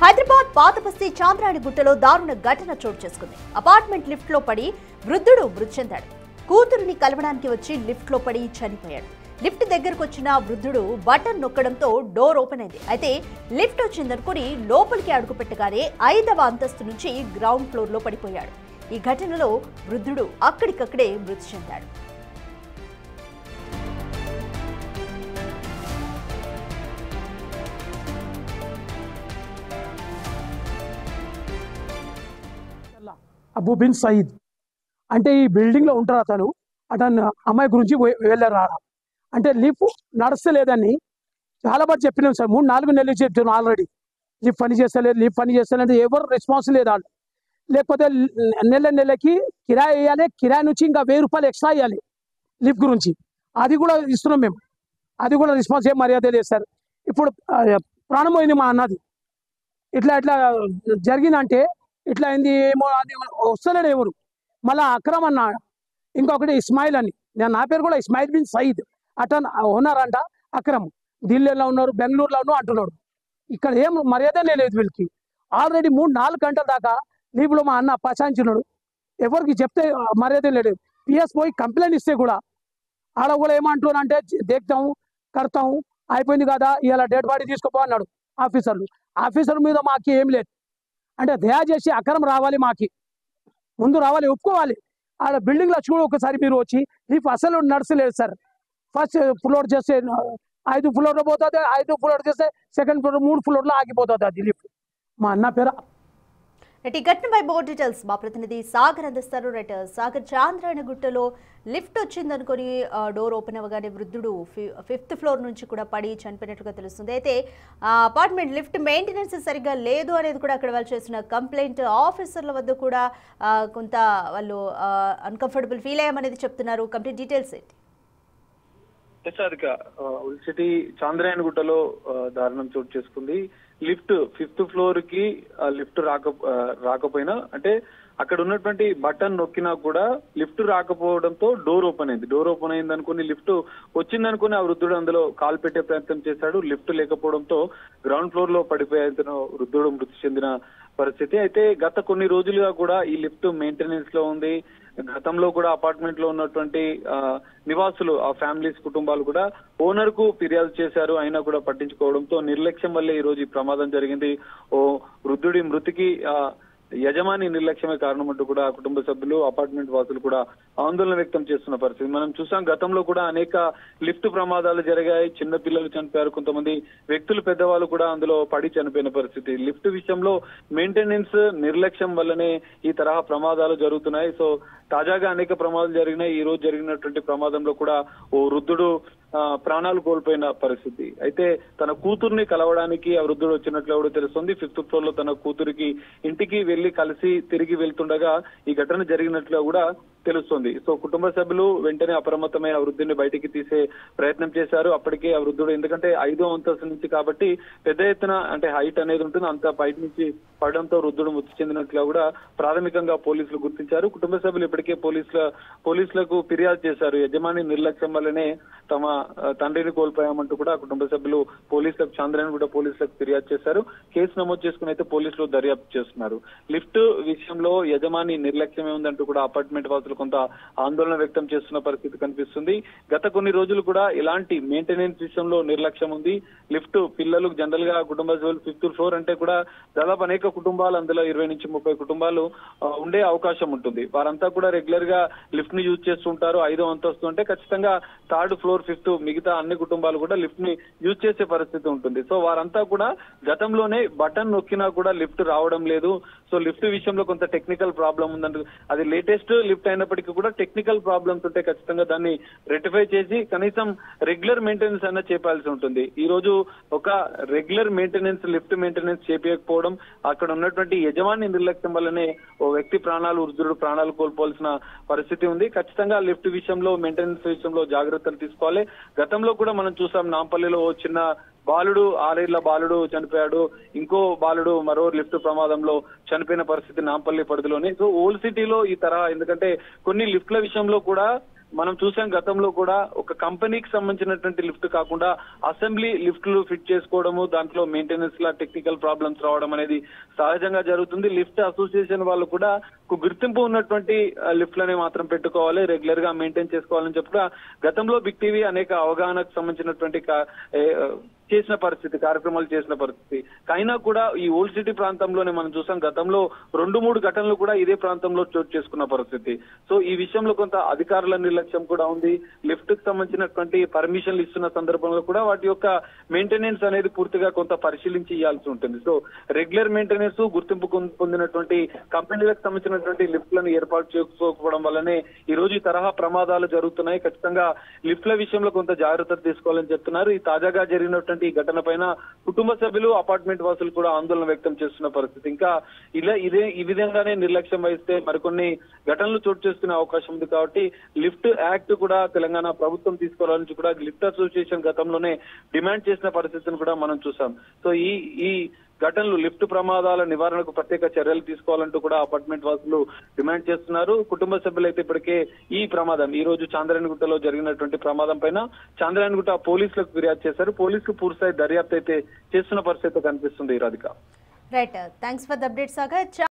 హైదరాబాద్ పాతబస్తీ చాంద్రాయణగుట్టలో దారుణ ఘటన చోటు చేసుకుంది. అపార్ట్మెంట్ లిఫ్ట్ లో పడి వృద్ధుడు మృతి చెందాడు. కూతురుని కలవడానికి వచ్చి లిఫ్ట్ లో పడి చనిపోయాడు. లిఫ్ట్ దగ్గరకు వచ్చిన వృద్ధుడు బటన్ నొక్కడంతో డోర్ ఓపెన్ అయింది. అయితే లిఫ్ట్ వచ్చిందనుకుని లోపలికి అడుగుపెట్టగానే 5వ అంతస్తు నుంచి గ్రౌండ్ ఫ్లోర్ లో పడిపోయాడు. ఈ ఘటనలో వృద్ధుడు అక్కడికక్కడే మృతి చెందాడు. అబూ బిన్ సయీద్ అంటే ఈ బిల్డింగ్ లో ఉంటారు. అతను అమ్మాయి గురించి వెళ్ళారు. అంటే లిఫ్ట్ నడుస్తలేదని చాలా బాగా చెప్పినాం సార్. 3-4 నెలలు చెప్తున్నాం ఆల్రెడీ. లిఫ్ట్ పని చేస్తలేదు ఎవరు రెస్పాన్స్ లేదు వాళ్ళు. లేకపోతే నెలకి కిరాయి వేయాలి. కిరాయి నుంచి ఇంకా 1000 రూపాయలు ఎక్స్ట్రా ఇవ్వాలి లిఫ్ట్ గురించి. అది కూడా ఇస్తున్నాం మేము. అది కూడా రెస్పాన్స్ ఏం మర్యాద లేదు సార్. ఇప్పుడు ప్రాణం పోయింది మా అన్నది. ఇట్లా జరిగిందంటే ఇట్లా అయింది. ఏమో అది వస్తలేడు ఎవరు. మళ్ళీ అక్రమ్ అన్న, ఇంకొకటి ఇస్మాయిల్ అని. నా పేరు కూడా ఇస్మాయిల్ బిన్ సయీద్. అతను ఉన్నారంట అక్రమ్. ఢిల్లీలో ఉన్నారు, బెంగళూరులో ఉన్నారు అంటున్నాడు. ఇక్కడ ఏం మర్యాద లేదు వీళ్ళకి. ఆల్రెడీ 3-4 గంటల దాకా లీవ్లో మా అన్న పచాయించున్నాడు. ఎవరికి చెప్తే మర్యాద లేదు. పిఎస్ పోయి కంప్లైంట్ ఇస్తే కూడా ఆడ కూడా ఏమంటున్నారు అంటే దేక్తాము కడతాము అయిపోయింది కదా, ఇలా డెడ్ బాడీ తీసుకోపో అన్నాడు ఆఫీసర్ మీద మాకు ఏం లేదు. అంటే దయచేసి అక్రమ్ రావాలి, మాకి ముందు రావాలి, ఒప్పుకోవాలి. ఆడ బిల్డింగ్లో చూడు ఒకసారి మీరు వచ్చి. లిఫ్ట్ అసలు నడచలేదు సార్. ఫస్ట్ ఫ్లోర్ చేస్తే 5 ఫ్లోర్లో పోతుంది, 5 ఫ్లోర్ చేస్తే సెకండ్ ఫ్లోర్ 3 ఫ్లోర్లో ఆగిపోతుంది అది లిఫ్ట్. మా అన్న పేరు. ఈ ఘటనపై మోర్ డీటెయిల్స్ మా ప్రతినిధి సాగర్ అందిస్తారు. సాగర్, చాంద్రాయణగుట్టలో లిఫ్ట్ వచ్చిందనుకొని డోర్ ఓపెన్ అవ్వగానే వృద్ధుడు 5th ఫ్లోర్ నుంచి కూడా పడి చనిపోయినట్లుగా తెలుస్తుంది. అయితే అపార్ట్మెంట్ లిఫ్ట్ మెయింటెనెన్స్ సరిగ్గా లేదు అనేది కూడా అక్కడ వాళ్ళు చేసిన కంప్లైంట్. ఆఫీసర్ల వద్ద కూడా కొంత వాళ్ళు అన్కంఫర్టబుల్ ఫీల్ అయ్యామనేది చెప్తున్నారు. కంప్లీట్ డీటెయిల్స్ ఏంటి? సిటీ చాంద్రాయణగుట్టలో దారుణం చోటు చేసుకుంది. లిఫ్ట్ 5th ఫ్లోర్ కి లిఫ్ట్ రాకపోయినా, అంటే అక్కడ ఉన్నటువంటి బటన్ నొక్కినా కూడా లిఫ్ట్ రాకపోవడంతో డోర్ ఓపెన్ అయింది. డోర్ ఓపెన్ అయింది అనుకుని లిఫ్ట్ వచ్చిందనుకుని ఆ వృద్ధుడు అందులో కాలు పెట్టే ప్రయత్నం చేశాడు. లిఫ్ట్ లేకపోవడంతో గ్రౌండ్ ఫ్లోర్ లో పడిపోయే వృద్ధుడు మృతి చెందిన పరిస్థితి. అయితే గత కొన్ని రోజులుగా కూడా ఈ లిఫ్ట్ మెయింటెనెన్స్ లో ఉంది. గతంలో కూడా అపార్ట్మెంట్ లో ఉన్నటువంటి నివాసులు, ఆ ఫ్యామిలీస్ కుటుంబాలు కూడా ఓనర్ కు ఫిర్యాదు చేశారు. అయినా కూడా పట్టించుకోవడంతో నిర్లక్ష్యం వల్లే ఈ రోజు ఈ ప్రమాదం జరిగింది. ఓ వృద్ధుడి మృతికి యజమాని నిర్లక్ష్యమే కారణం అంటూ కూడా కుటుంబ సభ్యులు, అపార్ట్మెంట్ వాసులు కూడా ఆందోళన వ్యక్తం చేస్తున్న పరిస్థితి మనం చూసాం. గతంలో కూడా అనేక లిఫ్ట్ ప్రమాదాలు జరిగాయి. చిన్న పిల్లలు చనిపోయారు, కొంతమంది వ్యక్తులు పెద్దవాళ్ళు కూడా అందులో పడి చనిపోయిన పరిస్థితి. లిఫ్ట్ విషయంలో మెయింటెనెన్స్ నిర్లక్ష్యం వల్లనే ఈ తరహా ప్రమాదాలు జరుగుతున్నాయి. సో తాజాగా అనేక ప్రమాదాలు జరిగినాయి. ఈ రోజు జరిగినటువంటి ప్రమాదంలో కూడా ఓ వృద్ధుడు ప్రాణాలు కోల్పోయిన పరిస్థితి. అయితే తన కూతుర్ని కలవడానికి ఆ వృద్ధుడు వచ్చినట్లు కూడా తెలుస్తుంది. 5th ఫ్లోర్ లో తన కూతురికి ఇంటికి వెళ్లి కలిసి తిరిగి వెళ్తుండగా ఈ ఘటన జరిగినట్లు కూడా తెలుస్తుంది. సో కుటుంబ సభ్యులు వెంటనే అప్రమత్తమై ఆ వృద్ధుని బయటికి తీసే ప్రయత్నం చేశారు. అప్పటికే ఆ వృద్ధుడు, ఎందుకంటే 5వ అంతస్తు నుంచి కాబట్టి పెద్ద ఎత్తున అంటే హైట్ అనేది ఉంటుంది, అంత పైట నుంచి పడడంతో వృద్ధుడు మృతి చెందినట్లుగా కూడా ప్రాథమికంగా పోలీసులు గుర్తించారు. కుటుంబ సభ్యులు ఇప్పటికే పోలీసులకు ఫిర్యాదు చేశారు. యజమాని నిర్లక్ష్యం వల్లనే తమ తండ్రిని కోల్పోయామంటూ కూడా కుటుంబ సభ్యులు పోలీసులకు, చాంద్రాయణగూడ పోలీసులకు ఫిర్యాదు చేశారు. కేసు నమోదు చేసుకుని అయితే పోలీసులు దర్యాప్తు చేస్తున్నారు. లిఫ్ట్ విషయంలో యజమాని నిర్లక్ష్యమే ఉందంటూ కూడా అపార్ట్మెంట్ వాసులు కొంత ఆందోళన వ్యక్తం చేస్తున్న పరిస్థితి కనిపిస్తుంది. గత కొన్ని రోజులు కూడా ఇలాంటి మెయింటెనెన్స్ విషయంలో నిర్లక్ష్యం ఉంది. లిఫ్ట్ పిల్లలు జనరల్ గా కుటుంబ సభ్యులు 5th ఫ్లోర్ అంటే కూడా దాదాపు అనేక కుటుంబాలు, అందులో 20 నుంచి 30 కుటుంబాలు ఉండే అవకాశం ఉంటుంది. వారంతా కూడా రెగ్యులర్ గా లిఫ్ట్ ని యూజ్ చేస్తుంటారు. 5వ అంతస్తు అంటే ఖచ్చితంగా 3rd ఫ్లోర్, 5th మిగతా అన్ని కుటుంబాలు కూడా లిఫ్ట్ ని యూజ్ చేసే పరిస్థితి ఉంటుంది. సో వారంతా కూడా గతంలోనే బటన్ నొక్కినా కూడా లిఫ్ట్ రావడం లేదు. సో లిఫ్ట్ విషయంలో కొంత టెక్నికల్ ప్రాబ్లం ఉందంటే, అది లేటెస్ట్ లిఫ్ట్ అయినప్పటికీ కూడా టెక్నికల్ ప్రాబ్లమ్స్ ఉంటే ఖచ్చితంగా దాన్ని రెక్టిఫై చేసి కనీసం రెగ్యులర్ మెయింటెనెన్స్ అన్న చేపాల్సి ఉంటుంది. ఈ రోజు ఒక రెగ్యులర్ మెయింటెనెన్స్, లిఫ్ట్ మెయింటెనెన్స్ చేపించకపోవడం, అక్కడ ఉన్నటువంటి యజమాని నిర్లక్ష్యం వల్లనే ఓ వ్యక్తి వృద్ధుడు ప్రాణాలు కోల్పోవాల్సిన పరిస్థితి ఉంది. ఖచ్చితంగా లిఫ్ట్ విషయంలో, మెయింటెనెన్స్ విషయంలో జాగ్రత్తలు తీసుకోవాలి. గతంలో కూడా మనం చూసాం, నాంపల్లిలో ఓ చిన్న బాలుడు, 6 ఏళ్ల బాలుడు చనిపోయాడు. ఇంకో బాలుడు మరో లిఫ్ట్ ప్రమాదంలో చనిపోయిన పరిస్థితి నాంపల్లి పరిధిలోనే. సో ఓల్డ్ సిటీలో ఈ తరహా, ఎందుకంటే కొన్ని లిఫ్ట్ల విషయంలో కూడా మనం చూసాం గతంలో కూడా ఒక కంపెనీకి సంబంధించినటువంటి లిఫ్ట్ కాకుండా అసెంబ్లీ లిఫ్ట్లు ఫిట్ చేసుకోవడము, దాంట్లో మెయింటెనెన్స్ లా టెక్నికల్ ప్రాబ్లమ్స్ రావడం అనేది సహజంగా జరుగుతుంది. లిఫ్ట్ అసోసియేషన్ వాళ్ళు కూడా గుర్తింపు ఉన్నటువంటి లిఫ్ట్లని మాత్రం పెట్టుకోవాలి, రెగ్యులర్ గా మెయింటైన్ చేసుకోవాలని చెప్పి గతంలో బిగ్ టీవీ అనేక అవగాహనకు సంబంధించినటువంటి చేసిన పరిస్థితి, కార్యక్రమాలు చేసిన పరిస్థితి. అయినా కూడా ఈ ఓల్డ్ సిటీ ప్రాంతంలోనే మనం చూసాం గతంలో 2-3 ఘటనలు కూడా ఇదే ప్రాంతంలో చోటు చేసుకున్న పరిస్థితి. సో ఈ విషయంలో కొంత అధికారుల నిర్లక్ష్యం కూడా ఉంది. లిఫ్ట్ కి సంబంధించినటువంటి పర్మిషన్లు ఇస్తున్న సందర్భంలో కూడా వాటి యొక్క మెయింటెనెన్స్ అనేది పూర్తిగా కొంత పరిశీలించి ఇవ్వాల్సి ఉంటుంది. సో రెగ్యులర్ మెయింటెనెన్స్, గుర్తింపు పొందినటువంటి కంపెనీలకు సంబంధించినటువంటి లిఫ్ట్లను ఏర్పాటు చేసుకోకపోవడం వల్లనే ఈ రోజు ఈ తరహా ప్రమాదాలు జరుగుతున్నాయి. ఖచ్చితంగా లిఫ్ట్ల విషయంలో కొంత జాగ్రత్త తీసుకోవాలని చెప్తున్నారు. ఈ తాజాగా జరిగినటువంటి ఈ ఘటన పైన కుటుంబ సభ్యులు, అపార్ట్మెంట్ వాసులు కూడా ఆందోళన వ్యక్తం చేస్తున్న పరిస్థితి. ఇంకా ఈ విధంగానే నిర్లక్ష్యం వహిస్తే మరికొన్ని ఘటనలు చోటు చేసుకునే అవకాశం ఉంది. కాబట్టి లిఫ్ట్ యాక్ట్ కూడా తెలంగాణ ప్రభుత్వం తీసుకోవాలని కూడా లిఫ్ట్ అసోసియేషన్ గతంలోనే డిమాండ్ చేసిన పరిస్థితిని కూడా మనం చూసాం. సో ఈ ఘటనలు, లిఫ్ట్ ప్రమాదాల నివారణకు ప్రత్యేక చర్యలు తీసుకోవాలంటూ కూడా అపార్ట్మెంట్ వాసులు డిమాండ్ చేస్తున్నారు. కుటుంబ సభ్యులైతే ఇప్పటికే ఈ ప్రమాదం, ఈ రోజు చాంద్రాయణగుట్టలో జరిగినటువంటి ప్రమాదం పైన చాంద్రాయణగుట్ట పోలీసులకు ఫిర్యాదు చేశారు. పోలీసులు పూర్తిస్థాయి దర్యాప్తు అయితే చేస్తున్న పరిస్థితి కనిపిస్తుంది. Radhika. Right, thanks for the update Sagar.